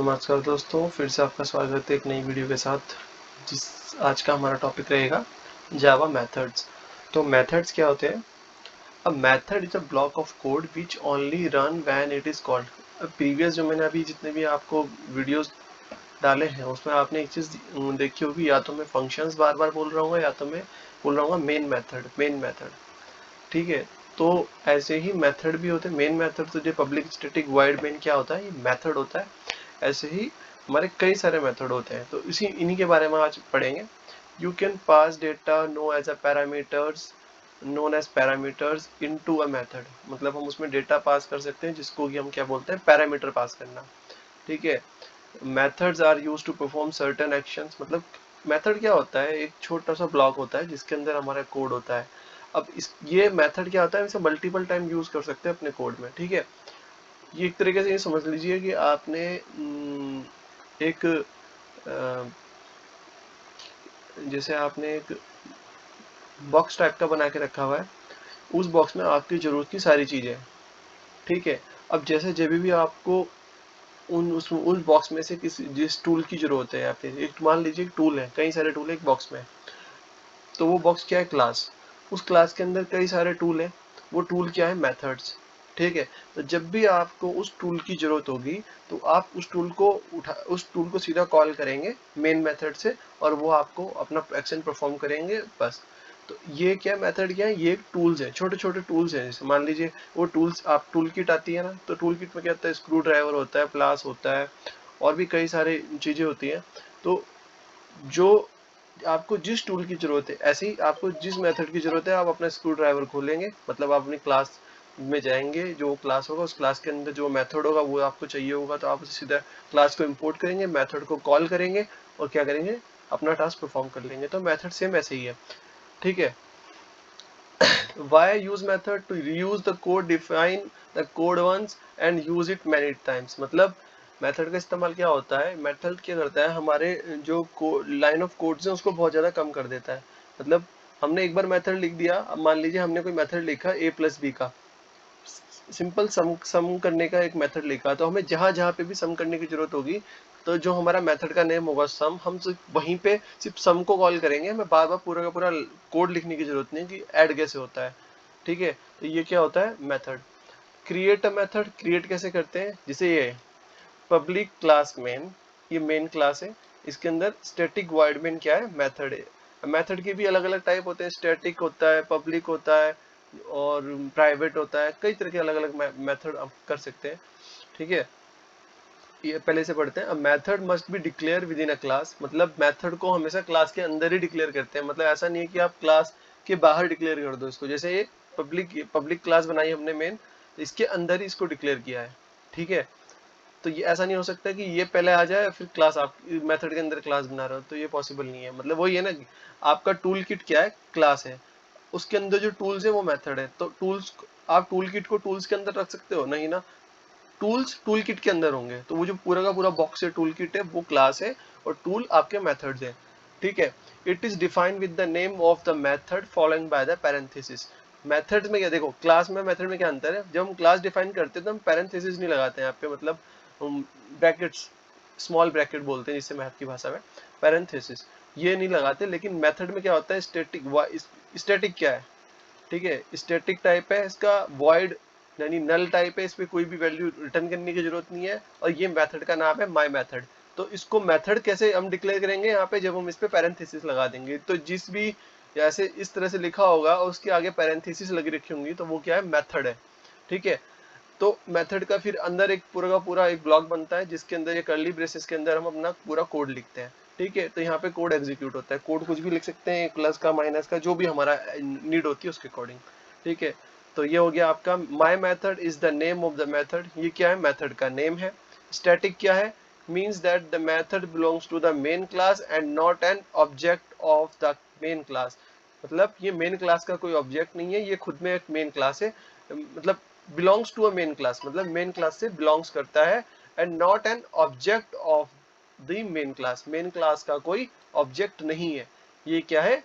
नमस्कार दोस्तों, फिर से आपका स्वागत है एक नई वीडियो के साथ। जिस आज का हमारा टॉपिक रहेगा जावा मेथड्स। तो मेथड्स क्या होते हैं? A method is a block of code which only run when it is called. Previous जो मैंने अभी जितने भी आपको वीडियोस डाले हैं उसमें आपने एक चीज देखी होगी, या तो मैं फंक्शंस बार बार बोल रहा हूँ या तो मैं बोल रहा हूँ मेन मेथड। ठीक है, तो ऐसे ही मेथड भी होते हैं। मेन मेथड तो जो पब्लिक स्टैटिक वॉइड मेन क्या होता है, ये मेथड होता है। ऐसे ही हमारे कई सारे मेथड होते हैं, तो इन्हीं के बारे में आज पढ़ेंगे। You can pass data no as a parameters known as parameters into a method. मतलब हम उसमें डेटा पास कर सकते हैं जिसको कि हम क्या बोलते हैं, पैरामीटर पास करना। ठीक है, methods are used to perform certain actions. मतलब मेथड क्या होता है, एक छोटा सा ब्लॉक होता है जिसके अंदर हमारा कोड होता है। अब इस ये मेथड क्या होता है, इसे मल्टीपल टाइम यूज कर सकते हैं अपने कोड में। ठीक है, ये एक तरीके से ये समझ लीजिए कि आपने एक जैसे आपने एक बॉक्स टाइप का बना के रखा हुआ है, उस बॉक्स में आपकी जरूरत की सारी चीजें। ठीक है, अब जैसे जब भी आपको उस बॉक्स में से किसी जिस टूल की जरूरत है, या फिर एक मान लीजिए एक टूल है, कई सारे टूल है एक बॉक्स में। तो वो बॉक्स क्या है, क्लास। उस क्लास के अंदर कई सारे टूल है, वो टूल क्या है, मेथड्स। ठीक है, तो जब भी आपको उस टूल की जरूरत होगी तो आप उस टूल को सीधा कॉल करेंगे मेन मेथड से, और वो आपको अपना एक्शन परफॉर्म करेंगे, बस। तो ये क्या मेथड क्या है, ये टूल्स है, छोटे छोटे टूल्स हैं। जैसे मान लीजिए वो टूल्स, आप टूल किट आती है ना, तो टूल किट में क्या होता है, स्क्रू ड्राइवर होता है, प्लास होता है, और भी कई सारी चीजें होती हैं। तो जो आपको जिस टूल की जरूरत है, ऐसे ही आपको जिस मेथड की जरूरत है, आप अपना स्क्रू ड्राइवर खोलेंगे, मतलब आप अपनी क्लास में जाएंगे, जो क्लास होगा उस क्लास के अंदर जो मेथड होगा वो आपको चाहिए होगा, तो आप उसे सीधा क्लास को इंपोर्ट करेंगे, मेथड को कॉल करेंगे और क्या करेंगे, अपना टास्क परफॉर्म कर लेंगे। तो मेथड सेम ऐसे ही है। ठीक है, why use method to reuse the code, define the code once and use it many times। मतलब मेथड का इस्तेमाल क्या होता है, मेथड क्या करता है, हमारे जो लाइन ऑफ कोड्स है उसको बहुत ज्यादा कम कर देता है। मतलब हमने एक बार मेथड लिख दिया, अब मान लीजिए हमने कोई मेथड लिखा a+b का, सिंपल सम करने का एक मेथड लिखा, तो हमें जहां जहां पे भी सम करने की जरूरत होगी, तो जो हमारा मेथड का नेम होगा सम, हम सिर्फ वहीं पे सिर्फ सम को कॉल करेंगे। हमें बार बार पूरा का पूरा कोड लिखने की जरूरत नहीं कि ऐड कैसे होता है। ठीक है, तो ये क्या होता है, method. Create a method, create कैसे करते हैं, जैसे ये पब्लिक क्लास मेन, ये मेन क्लास है, इसके अंदर स्टैटिक वॉइड मेन क्या है, मेथड है। मेथड के भी अलग अलग टाइप होते हैं, स्टैटिक होता है, पब्लिक होता है, और प्राइवेट होता है, कई तरह के अलग अलग मेथड आप कर सकते हैं। ठीक है, ये पहले से पढ़ते हैं। A method must be declare with in a class. मतलब मेथड को हमेशा क्लास के अंदर ही डिक्लेयर करते हैं, मतलब ऐसा नहीं है कि आप क्लास के बाहर डिक्लेयर कर दो इसको। जैसे ये पब्लिक क्लास बनाई हमने मेन, तो इसके अंदर ही इसको डिक्लेयर किया है। ठीक है, तो ये ऐसा नहीं हो सकता कि ये पहले आ जाए फिर क्लास, आप मेथड के अंदर क्लास बना रहे हो, तो ये पॉसिबल नहीं है। मतलब वही है ना कि आपका टूल किट क्या है, क्लास है, उसके अंदर जो टूल्स है वो मेथड है। तो टूल्स, आप टूल किट को टूल्स के अंदर रख सकते हो, नहीं ना, टूल्स टूल किट के अंदर होंगे। तो वो जो पूरा का पूरा बॉक्स है टूल किट है, वो क्लास है, और टूल आपके मेथड्स है। ठीक है, it is defined with the name of the method following by the parenthesis. Methods में क्या, देखो क्लास में मेथड में क्या अंतर है, जब हम क्लास डिफाइन करते हैं तो हम पैरेंथेसिस नहीं लगाते हैं यहाँ पे, मतलब ब्रैकेट्स, स्मॉल ब्रैकेट बोलते हैं जिससे मैथ की भाषा में, पैरेंथेसिस ये नहीं लगाते। लेकिन मेथड में क्या होता है, स्टैटिक क्या है, ठीक है, स्टैटिक टाइप है इसका, वॉइड यानी नल टाइप है, इसमें कोई भी वैल्यू रिटर्न करने की जरूरत नहीं है, और ये मेथड का नाम है माय मेथड। तो इसको मेथड कैसे हम डिक्लेयर करेंगे यहाँ पे, जब हम इस पे पैरेंथेसिस लगा देंगे, तो जिस भी ऐसे इस तरह से लिखा होगा और उसके आगे पैरेंथेसिस लगी रखी होंगी, तो वो क्या है, मेथड है। ठीक है, तो मेथड का फिर अंदर एक पूरा का पूरा एक ब्लॉक बनता है, जिसके अंदर ये कर्ली ब्रेसेस के अंदर हम अपना पूरा कोड लिखते हैं। ठीक है, तो यहाँ पे कोड एग्जीक्यूट होता है, कोड कुछ भी लिख सकते हैं, प्लस का माइनस का जो भी हमारा नीड होती है उसके अकॉर्डिंग। ठीक है, तो ये हो गया आपका my method is the name of the method. ये क्या है, मेथड का नेम है। स्टैटिक क्या है, means that the method belongs to the main class and not an object of the main class. मतलब ये मेन क्लास का कोई ऑब्जेक्ट नहीं है, ये खुद में एक मेन क्लास है। मतलब belongs to a main class, मतलब मेन क्लास से बिलोंग्स करता है, and not an object of the main class, main class का कोई ऑब्जेक्ट नहीं है। ये क्या है,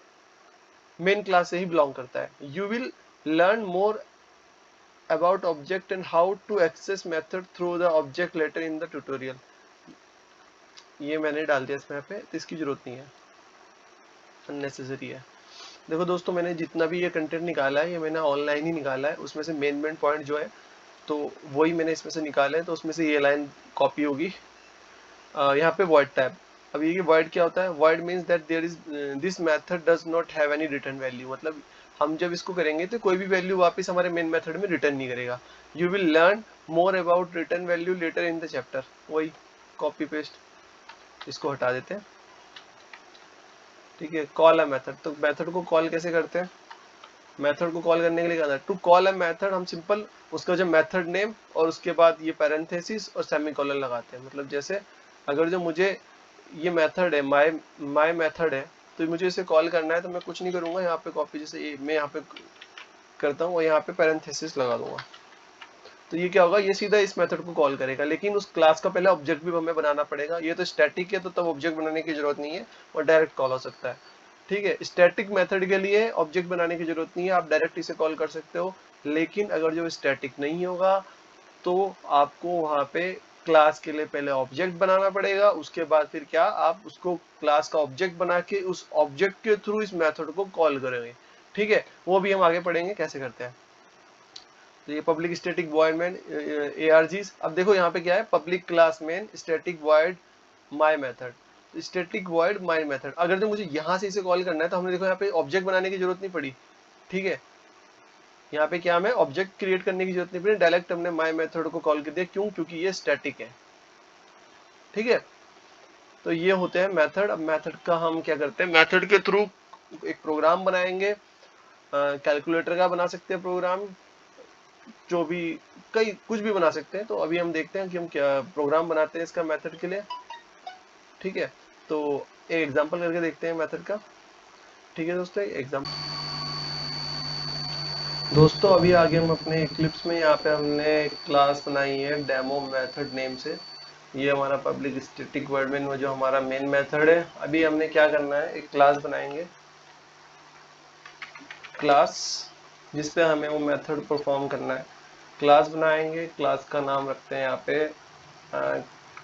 मेन क्लास से ही बिलोंग करता है। You will learn more about object and how to access method through the object later in the tutorial। ये मैंने डाल दिया इसमें पे, तो इसकी जरूरत नहीं है, अननेसेसरी है। देखो दोस्तों, मैंने जितना भी ये कंटेंट निकाला है ये मैंने ऑनलाइन ही निकाला है, उसमें से मेन पॉइंट जो है तो वही मैंने इसमें से निकाला है। तो उसमें से ये लाइन कॉपी होगी यहाँ पे void टैब। अब ये void क्या होता है? void means that there is this method does not have any return value, मतलब हम जब इसको करेंगे तो कोई भी वैल्यू वापस हमारे मेन मेथड में रिटर्न नहीं करेगा। You will learn more about return value later in the chapter. वही कॉपी पेस्ट, इसको हटा देते हैं। ठीक है, कॉल अ मेथड, तो मेथड को कॉल कैसे करते हैं? मेथड को कॉल करने के लिए क्या है? टू कॉल अ मेथड, हम सिंपल उसका जो मेथड नेम और उसके बाद ये पैरेंथेसिस और सेमीकोलन लगाते हैं। मतलब जैसे अगर जो मुझे ये मेथड है, माय मेथड है, तो मुझे इसे कॉल करना है तो मैं कुछ नहीं करूंगा, यहाँ पे कॉपी जैसे मैं यहाँ पे करता हूँ और यहाँ पे पैरेंथेसिस लगा दूंगा। तो ये क्या होगा, ये सीधा इस मेथड को कॉल करेगा, लेकिन उस क्लास का पहले ऑब्जेक्ट भी हमें बनाना पड़ेगा। ये तो स्टैटिक है तो तब ऑब्जेक्ट बनाने की जरूरत नहीं है और डायरेक्ट कॉल हो सकता है। ठीक है, स्टैटिक मेथड के लिए ऑब्जेक्ट बनाने की जरूरत नहीं है, आप डायरेक्ट इसे कॉल कर सकते हो। लेकिन अगर जो स्टैटिक नहीं होगा तो आपको वहां पे क्लास के लिए पहले ऑब्जेक्ट बनाना पड़ेगा, उसके बाद फिर क्या, आप उसको क्लास का ऑब्जेक्ट बना के उस ऑब्जेक्ट के थ्रू इस मेथड को कॉल करेंगे। ठीक है, वो भी हम आगे पढ़ेंगे कैसे करते हैं। तो ये public static void main ARGs। अब देखो यहाँ पे क्या है, public class main static void my method, static void my method. अगर जो मुझे यहाँ से इसे कॉल करना है तो हमने देखो यहाँ पे ऑब्जेक्ट बनाने की जरूरत नहीं पड़ी। ठीक है, यहाँ पे क्या हमें ऑब्जेक्ट क्रिएट करने की जरूरत नहीं पड़ी, डायरेक्ट हमने माय मेथड को कॉल कर दिया। क्यों? क्योंकि ये स्टैटिक है। ठीक है, तो ये होते हैं मेथड। अब मेथड का हम क्या करते हैं, मेथड के थ्रू एक प्रोग्राम बनाएंगे। कैलकुलेटर का बना सकते हैं प्रोग्राम, जो भी कई कुछ भी बना सकते हैं। तो अभी हम देखते हैं कि हम क्या प्रोग्राम बनाते हैं इसका मेथड के लिए। ठीक है, तो एक एग्जांपल करके देखते हैं मेथड का। ठीक है दोस्तों, एग्जांपल दोस्तों अभी आगे हम अपने इक्लिप्स में यहाँ पे हमने क्लास बनाई है डेमो मेथड नेम से। ये हमारा पब्लिक स्टैटिक वॉइड मेन जो हमारा मेन मेथड है। अभी हमने क्या करना है, एक क्लास बनाएंगे, क्लास जिसपे हमें वो मेथड परफॉर्म करना है। क्लास बनाएंगे, क्लास का नाम रखते हैं यहाँ पे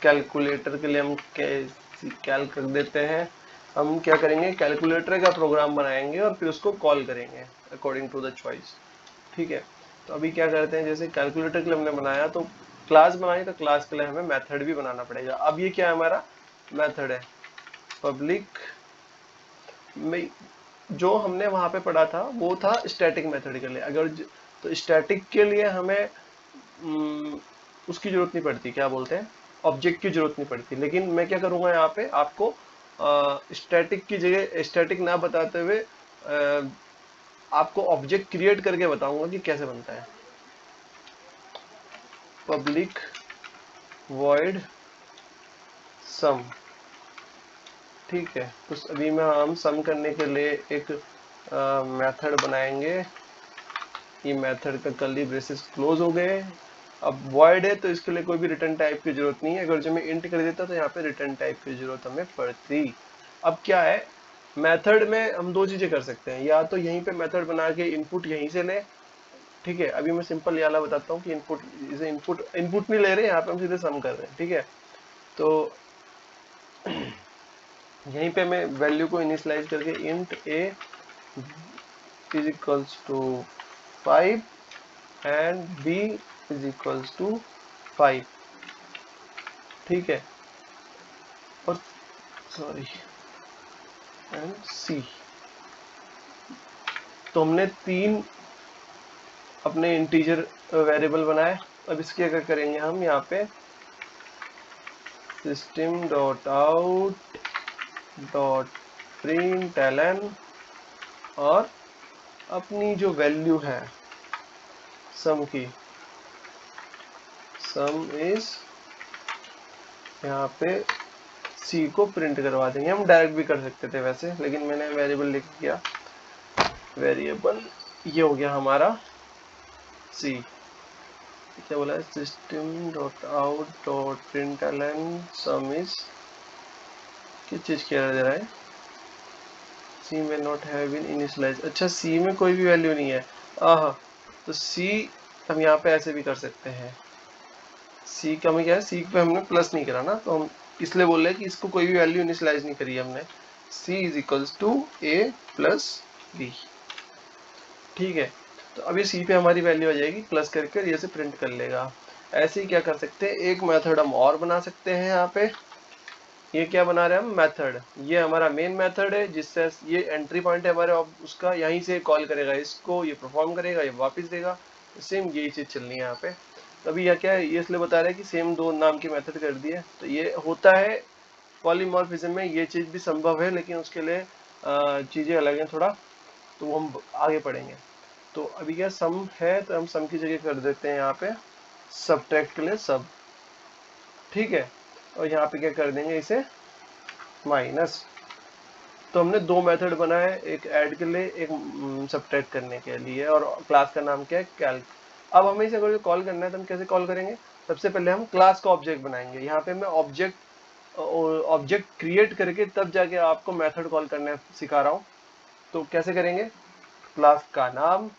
कैलकुलेटर के लिए हम कैल कर देते हैं। हम क्या करेंगे, कैलकुलेटर का प्रोग्राम बनाएंगे और फिर उसको कॉल करेंगे अकॉर्डिंग टू द चॉइस। ठीक है, तो अभी क्या करते हैं, जैसे कैलकुलेटर के लिए हमने बनाया तो क्लास बनाई, तो क्लास के लिए हमें मेथड भी बनाना पड़ेगा। अब ये क्या है, हमारा मेथड है पब्लिक में। जो हमने वहां पे पढ़ा था वो था स्टैटिक मेथड के लिए। अगर तो स्टैटिक के लिए हमें उसकी जरूरत नहीं पड़ती, क्या बोलते हैं, ऑब्जेक्ट की जरूरत नहीं पड़ती। लेकिन मैं क्या करूंगा, यहाँ पे आपको स्टैटिक की जगह स्टैटिक ना बताते हुए आपको ऑब्जेक्ट क्रिएट करके बताऊंगा कि कैसे बनता है। पब्लिक वॉइड सम। ठीक है, तो अभी में हम सम करने के लिए एक मेथड बनाएंगे। ये मेथड का कर्ली ब्रेसेस क्लोज हो गए। अब वॉइड है तो इसके लिए कोई भी रिटर्न टाइप की जरूरत नहीं है। अगर जो मैं इंट कर देता तो यहाँ पे रिटर्न टाइप की जरूरत हमें पड़ती। अब क्या है, मेथड में हम दो चीजें कर सकते हैं, या तो यहीं पे मेथड बना के इनपुट यहीं से ले। ठीक है, अभी मैं सिंपल ये वाला बताता हूँ कि इनपुट, इसे इनपुट नहीं ले रहे, यहाँ पे हम सीधे सम कर रहे हैं। ठीक है, तो यहीं पे मैं वैल्यू को इनिशियलाइज करके int a is equals to 5 and b is equals to 5। ठीक है, और सॉरी एंड c। तो हमने तीन अपने इंटीजर वेरिएबल बनाए। अब इसके क्या करेंगे हम, यहाँ पे system dot out dot println और अपनी जो वैल्यू है सम की, सम इज यहाँ पे सी को प्रिंट करवा देंगे। हम डायरेक्ट भी कर सकते थे वैसे, लेकिन मैंने वेरिएबल लिख दिया। वेरिएबल ये हो गया हमारा सी। क्या बोला है, system dot out dot println some is, किस चीज कह दे रहा है, सी में नॉट हैव बीन इनिशियलाइज। अच्छा, सी में कोई भी वैल्यू नहीं है। आह, तो सी हम यहाँ पे ऐसे भी कर सकते हैं। सी का हमें क्या है, सी पे हमने प्लस नहीं करा ना, तो हम इसलिए बोल रहे हैं कि इसको कोई भी वैल्यू इनिशियलाइज नहीं करी हमने। c is equals to a plus b। ठीक है, तो अभी c पे हमारी वैल्यू आ जाएगी, प्लस करके ये से प्रिंट कर लेगा। ऐसे ही क्या कर सकते हैं, एक मेथड हम और बना सकते हैं यहाँ पे। ये क्या बना रहे हैं हम, मेथड। ये हमारा मेन मेथड है, जिससे ये एंट्री पॉइंट है हमारे उसका, यहीं से कॉल करेगा इसको, ये परफॉर्म करेगा, ये वापस देगा। सेम यही चीज चलनी है यहाँ पे। तभी यह क्या है, ये इसलिए बता रहा है कि सेम दो नाम के मेथड कर दिए। तो ये होता है पॉलीमॉर्फिज्म में, ये चीज भी संभव है, लेकिन उसके लिए चीजें अलग हैं थोड़ा, तो वो हम आगे पढ़ेंगे। तो अभी क्या सम है, तो हम सम की जगह कर देते हैं यहाँ पे सब्ट्रैक्ट के लिए सब। ठीक है, और यहाँ पे क्या कर देंगे इसे माइनस। तो हमने दो मेथड बनाए, एक ऐड के लिए, एक सब्ट्रैक्ट करने के लिए, और क्लास का नाम क्या है, कैल्क। अब हमें इसे अगर कॉल करना है तो हम कैसे कॉल करेंगे, सबसे पहले हम क्लास का ऑब्जेक्ट बनाएंगे। यहाँ पे मैं ऑब्जेक्ट क्रिएट करके तब जाके आपको मेथड कॉल करना सिखा रहा हूँ। तो कैसे करेंगे, क्लास का नाम,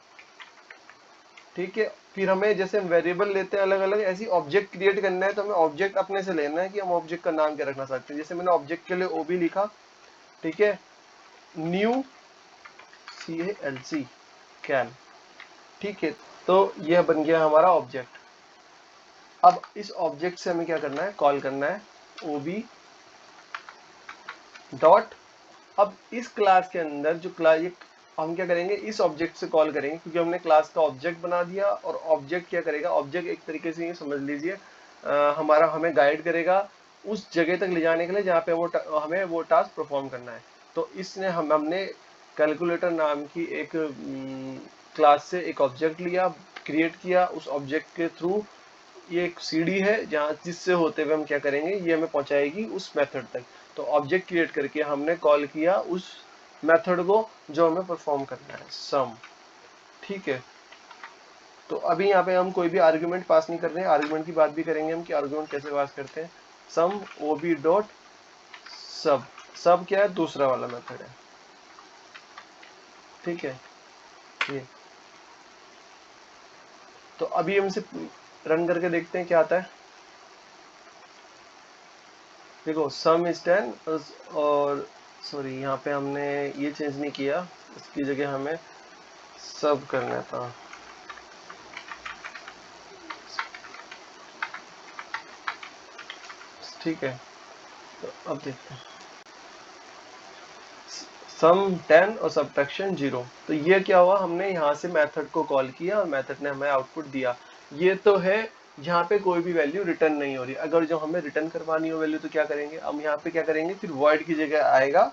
ठीक है। फिर हमें जैसे हम वेरिएबल लेते हैं अलग अलग, ऐसी ऑब्जेक्ट क्रिएट करना है, तो हमें ऑब्जेक्ट अपने से लेना है कि हम ऑब्जेक्ट का नाम क्या रखना चाहते हैं। जैसे मैंने ऑब्जेक्ट के लिए ओबी लिखा, ठीक है, न्यू CALC कैन, ठीक है। तो यह बन गया हमारा ऑब्जेक्ट। अब इस ऑब्जेक्ट से हमें क्या करना है, कॉल करना है ओबी डॉट। अब इस क्लास के अंदर जो क्लास, ये हम क्या करेंगे, इस ऑब्जेक्ट से कॉल करेंगे, क्योंकि हमने क्लास का ऑब्जेक्ट बना दिया। और ऑब्जेक्ट क्या करेगा, ऑब्जेक्ट एक तरीके से ये समझ लीजिए हमारा हमें गाइड करेगा उस जगह तक ले जाने के लिए जहाँ पे हमें वो टास्क परफॉर्म करना है। तो इसने हमने कैलकुलेटर नाम की एक क्लास से एक ऑब्जेक्ट लिया, क्रिएट किया। उस ऑब्जेक्ट के थ्रू ये एक सीढ़ी है जहाँ जिससे होते हुए हम क्या करेंगे, ये हमें पहुंचाएगी उस मेथड तक। तो ऑब्जेक्ट क्रिएट करके हमने कॉल किया उस मेथड को जो हमें परफॉर्म करना है, सम। ठीक है, तो अभी यहाँ पे हम कोई भी आर्गुमेंट पास नहीं कर रहे हैं, आर्गुमेंट की बात भी करेंगे हम कि आर्गुमेंट कैसे पास करते हैं। सम ओबी डॉट सब, सब क्या है, दूसरा वाला मेथड है। ठीक है, ये तो अभी हम इसे रन करके देखते हैं क्या आता है। देखो सम इज 10, और सॉरी यहाँ पे हमने ये चेंज नहीं किया, इसकी जगह हमें सब करना था। ठीक है, तो अब देखते हैं सम 10 और सब्ट्रैक्शन 0। तो ये क्या हुआ, हमने यहाँ से मेथड को कॉल किया और मेथड ने हमें आउटपुट दिया। ये तो है, यहाँ पे कोई भी वैल्यू रिटर्न नहीं हो रही। अगर जो हमें रिटर्न करवानी हो वैल्यू तो क्या करेंगे, हम यहाँ पे क्या करेंगे, फिर वॉइड की जगह आएगा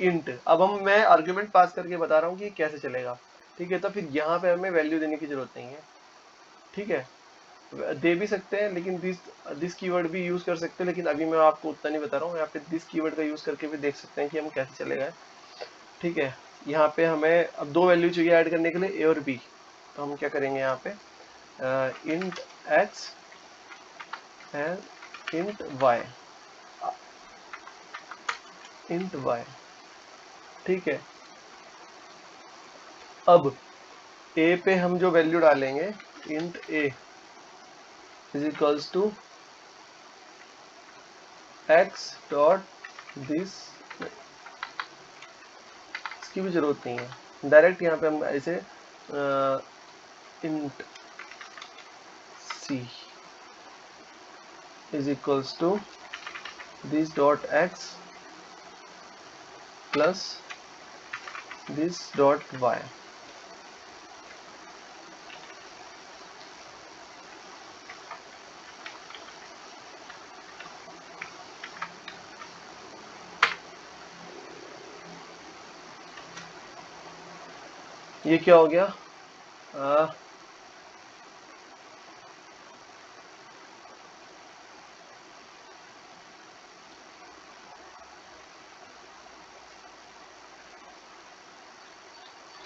इंट। अब मैं आर्ग्यूमेंट पास करके बता रहा हूँ कि कैसे चलेगा। ठीक है, तो फिर यहाँ पे हमें वैल्यू देने की जरूरत नहीं है। ठीक है, दे भी सकते हैं, लेकिन दिस कीवर्ड भी यूज कर सकते हैं, लेकिन अभी मैं आपको उतना नहीं बता रहा हूँ। यहाँ पे दिस कीवर्ड का यूज करके भी देख सकते हैं कि हम कैसे चलेगा। ठीक है, यहाँ पे हमें अब दो वैल्यू चाहिए ऐड करने के लिए, ए और बी। तो हम क्या करेंगे यहाँ पे int x and int y. ठीक है, अब ए पे हम जो वैल्यू डालेंगे, int a is equals to x dot this, इसकी भी जरूरत नहीं है, डायरेक्ट यहाँ पे हम ऐसे int c is equals to this dot x plus this dot y. ये क्या हो गया,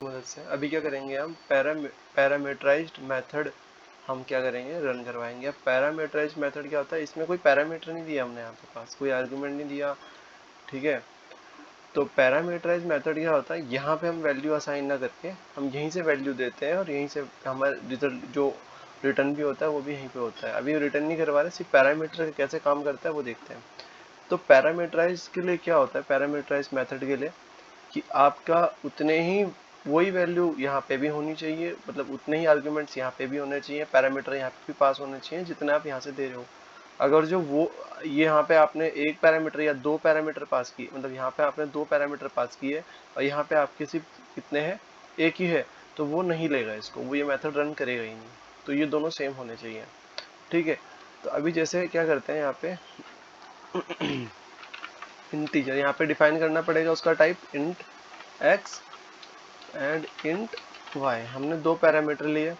मदद से अभी क्या करेंगे हम, पैरामीटराइज्ड मेथड हम क्या करेंगे, रन करवाएंगे। अब पैरामीटराइज्ड मेथड क्या होता है, इसमें कोई पैरामीटर नहीं दिया हमने यहाँ पे पास, कोई आर्गुमेंट नहीं दिया। ठीक है, तो पैरामीटराइज मेथड क्या होता है, यहाँ पे हम वैल्यू असाइन ना करके हम यहीं से वैल्यू देते हैं और यहीं से हमारे रिजल्ट जो रिटर्न भी होता है, वो भी यहीं पे होता है। अभी रिटर्न नहीं करवा रहे, सिर्फ पैरामीटर कैसे काम करता है वो देखते हैं। तो पैरामीटराइज के लिए क्या होता है, पैरामीटराइज मेथड के लिए कि आपका उतने ही वही वैल्यू यहाँ पे भी होनी चाहिए, मतलब उतने ही आर्ग्यूमेंट्स यहाँ पे भी होने चाहिए, पैरामीटर यहाँ पे भी पास होने चाहिए जितने आप यहाँ से दे रहे हो। अगर जो वो यहाँ पे आपने एक पैरामीटर या दो पैरामीटर पास किए, मतलब यहाँ पे आपने दो पैरामीटर पास किए और यहाँ पे आपके सिर्फ कितने हैं, एक ही है, तो वो नहीं लेगा इसको, वो ये मेथड रन करेगा ही नहीं। तो ये दोनों सेम होने चाहिए, ठीक है। तो अभी जैसे क्या करते हैं यहाँ पे इंटीजर यहाँ पे डिफाइन करना पड़ेगा उसका type int x and int y. हमने दो पैरामीटर लिए।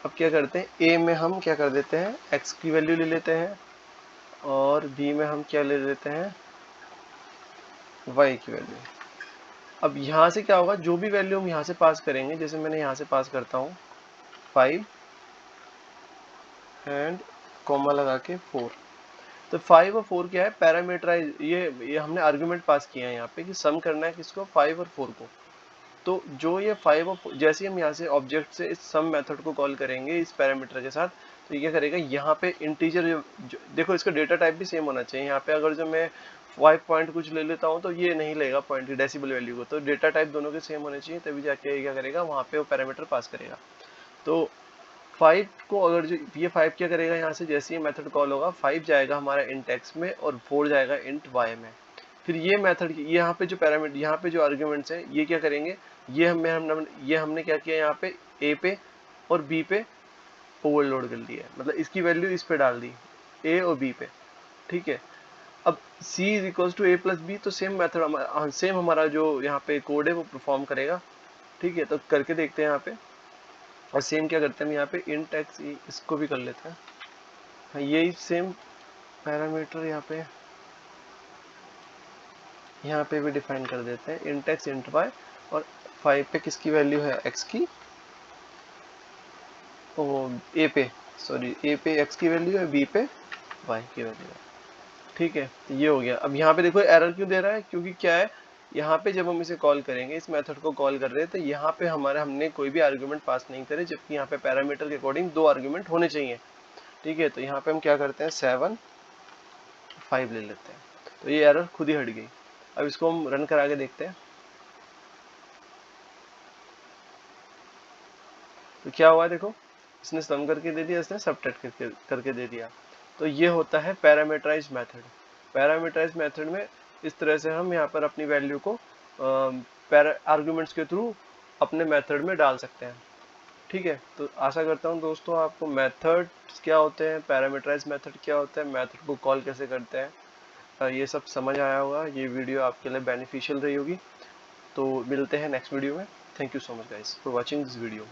अब क्या करते हैं, ए में हम क्या कर देते हैं, एक्स की वैल्यू ले लेते हैं और बी में हम क्या ले लेते हैं, वाई की वैल्यू। अब यहाँ से क्या होगा, जो भी वैल्यू हम यहाँ से पास करेंगे, जैसे मैंने यहाँ से पास करता हूँ 5 एंड कॉमा लगा के 4। तो 5 और 4 क्या है, पैरामीटराइज, ये हमने आर्गुमेंट पास किया है यहाँ पे कि सम करना है किसको, 5 और 4 को। तो जो ये 5 और 4, जैसे ही हम यहाँ से ऑब्जेक्ट से इस सम मेथड को कॉल करेंगे इस पैरामीटर के साथ, तो ये क्या करेगा, यहाँ पे इंटीजर, देखो इसका डेटा टाइप भी सेम होना चाहिए। यहाँ पे अगर जो मैं 5 पॉइंट कुछ ले लेता हूँ तो ये नहीं लेगा पॉइंट डेसिबल वैल्यू को, तो डेटा टाइप दोनों के सेम होने चाहिए, तभी जाके क्या करेगा, वहाँ पे वो पैरामीटर पास करेगा। तो 5 को अगर जो ये 5 क्या करेगा, यहाँ से जैसे ये मेथड कॉल होगा 5 जाएगा हमारा इंट एक्स में और 4 जाएगा इंट वाई में। फिर ये मेथड, ये यहाँ पे जो पैरामीटर, यहाँ पे जो आर्ग्यूमेंट्स हैं ये क्या करेंगे, ये हमने क्या किया, यहाँ पे ए पे और बी पे ओवरलोड कर दिया है, मतलब इसकी वैल्यू इस पे डाल दी, ए और बी पे, ठीक है। अब c is equal to a plus b, तो सेम मेथड, सेम हमारा जो यहाँ पे कोड है वो परफॉर्म करेगा, ठीक है। तो करके देखते हैं यहाँ पे, और सेम क्या करते हैं हम यहाँ पे इंट एक्स, इसको भी कर लेते हैं, हाँ यही सेम पैरामीटर यहाँ पे भी डिफाइन कर देते हैं, इंट एक्स इंट वाई, और 5 पे किसकी वैल्यू है, एक्स की, ओ ए पे, सॉरी ए पे एक्स की वैल्यू है, बी पे वाई की वैल्यू है, ठीक है। तो ये हो गया। अब यहाँ पे देखो एरर क्यों दे रहा है, क्योंकि क्या है, यहाँ पे जब हम इसे कॉल करेंगे, इस मेथड को कॉल कर रहे हैं, तो यहाँ पे हमने कोई भी आर्ग्यूमेंट पास नहीं करे, जबकि यहाँ पे पैरामीटर के अकॉर्डिंग दो आर्ग्यूमेंट होने चाहिए, ठीक है। तो यहाँ पे हम क्या करते हैं, 7 5 ले लेते हैं, तो ये एरर खुद ही हट गई। अब इसको हम रन करा के देखते हैं, तो क्या हुआ देखो, इसने सम करके दे दिया, इसने सबट्रैक्ट करके दे दिया। तो ये होता है पैरामीटराइज्ड मेथड। पैरामीटराइज्ड मेथड में इस तरह से हम यहाँ पर अपनी वैल्यू को आर्ग्यूमेंट्स के थ्रू अपने मेथड में डाल सकते हैं, ठीक है। तो आशा करता हूँ दोस्तों आपको मेथड क्या होते हैं, पैरामीटराइज्ड मेथड क्या होता है, मेथड को कॉल कैसे करते हैं, ये सब समझ आया होगा। ये वीडियो आपके लिए बेनिफिशियल रही होगी। तो मिलते हैं नेक्स्ट वीडियो में। Thank you so much guys for watching this video.